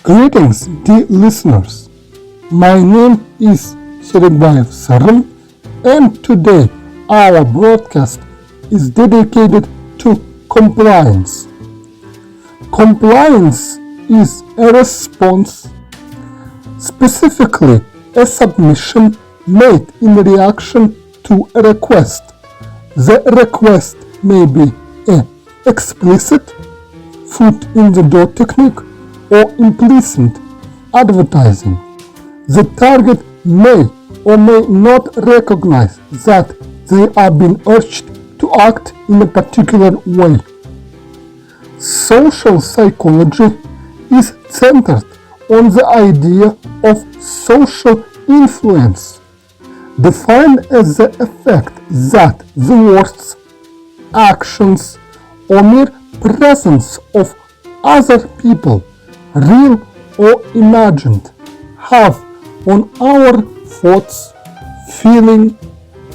Greetings, dear listeners. My name is Serikbayev Syrym, and today our broadcast is dedicated to compliance. Compliance is a response, specifically a submission made in reaction to a request. The request may be explicit, foot in the door technique, or implicit advertising. The target may or may not recognize that they are being urged to act in a particular way. Social psychology is centered on the idea of social influence, defined as the effect that the words, actions, or mere presence of other people, real or imagined, have on our thoughts, feelings,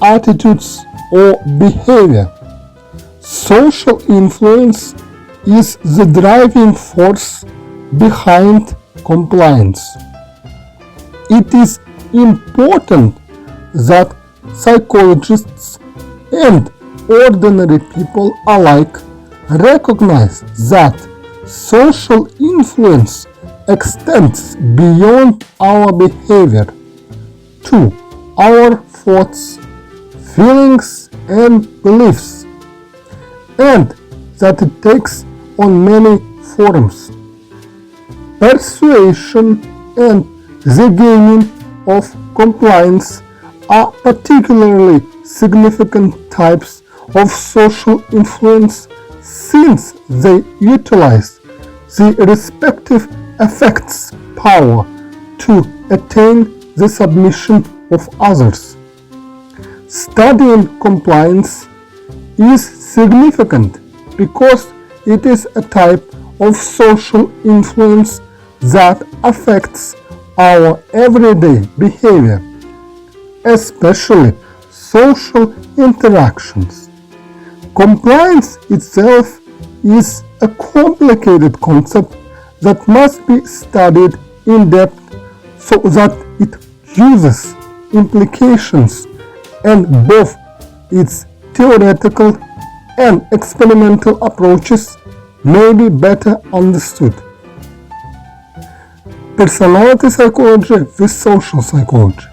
attitudes, or behavior. Social influence is the driving force behind compliance. It is important that psychologists and ordinary people alike recognize that social influence extends beyond our behavior to our thoughts, feelings, and beliefs, and that it takes on many forms. Persuasion and the gaining of compliance are particularly significant types of social influence since they utilize the respective effects' power to attain the submission of others. Studying compliance is significant because it is a type of social influence that affects our everyday behavior, especially social interactions. Compliance itself is a complicated concept that must be studied in depth so that it uses implications and both its theoretical and experimental approaches may be better understood. Personality psychology with social psychology.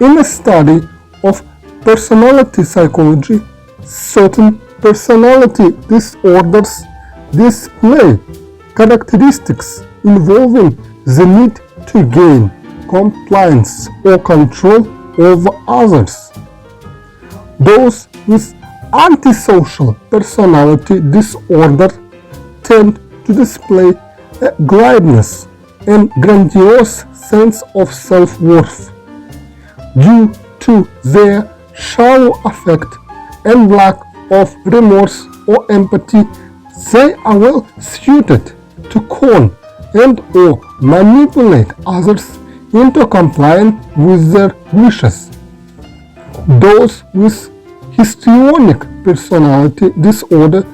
In a study of personality psychology, certain personality disorders display characteristics involving the need to gain compliance or control over others. Those with antisocial personality disorder tend to display a glibness and grandiose sense of self-worth due to their shallow affect and lack of remorse or empathy. They are well suited to con and or manipulate others into complying with their wishes. Those with histrionic personality disorder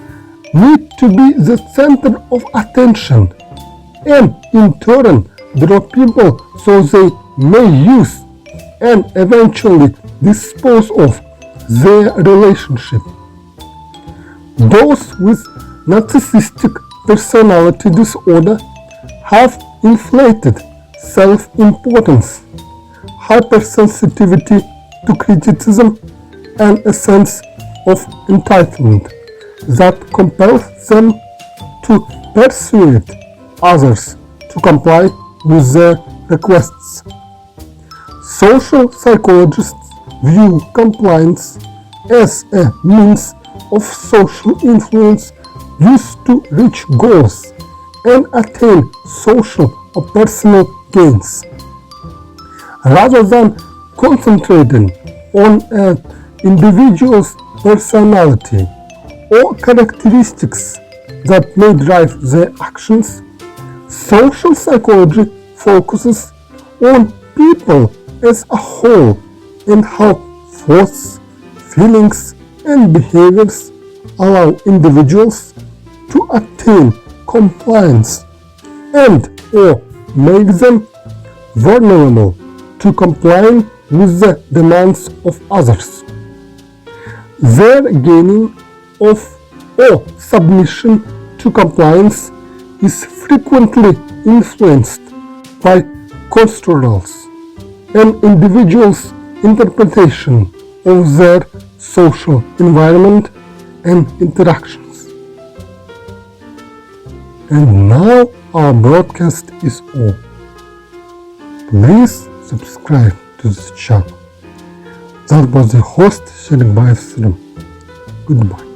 need to be the center of attention and in turn draw people so they may use and eventually dispose of their relationship. Those with narcissistic personality disorder have inflated self-importance, hypersensitivity to criticism, and a sense of entitlement that compels them to persuade others to comply with their requests. Social psychologists view compliance as a means of social influence used to reach goals and attain social or personal gains. Rather than concentrating on an individual's personality or characteristics that may drive their actions, social psychology focuses on people as a whole and how thoughts, feelings, and behaviors allow individuals to attain compliance and or make them vulnerable to complying with the demands of others. Their gaining of or submission to compliance is frequently influenced by cultures and individuals' interpretation of their social environment and interactions. And now our broadcast is over. Please subscribe to this channel. That was the host, Serikbayev Syrym. Goodbye.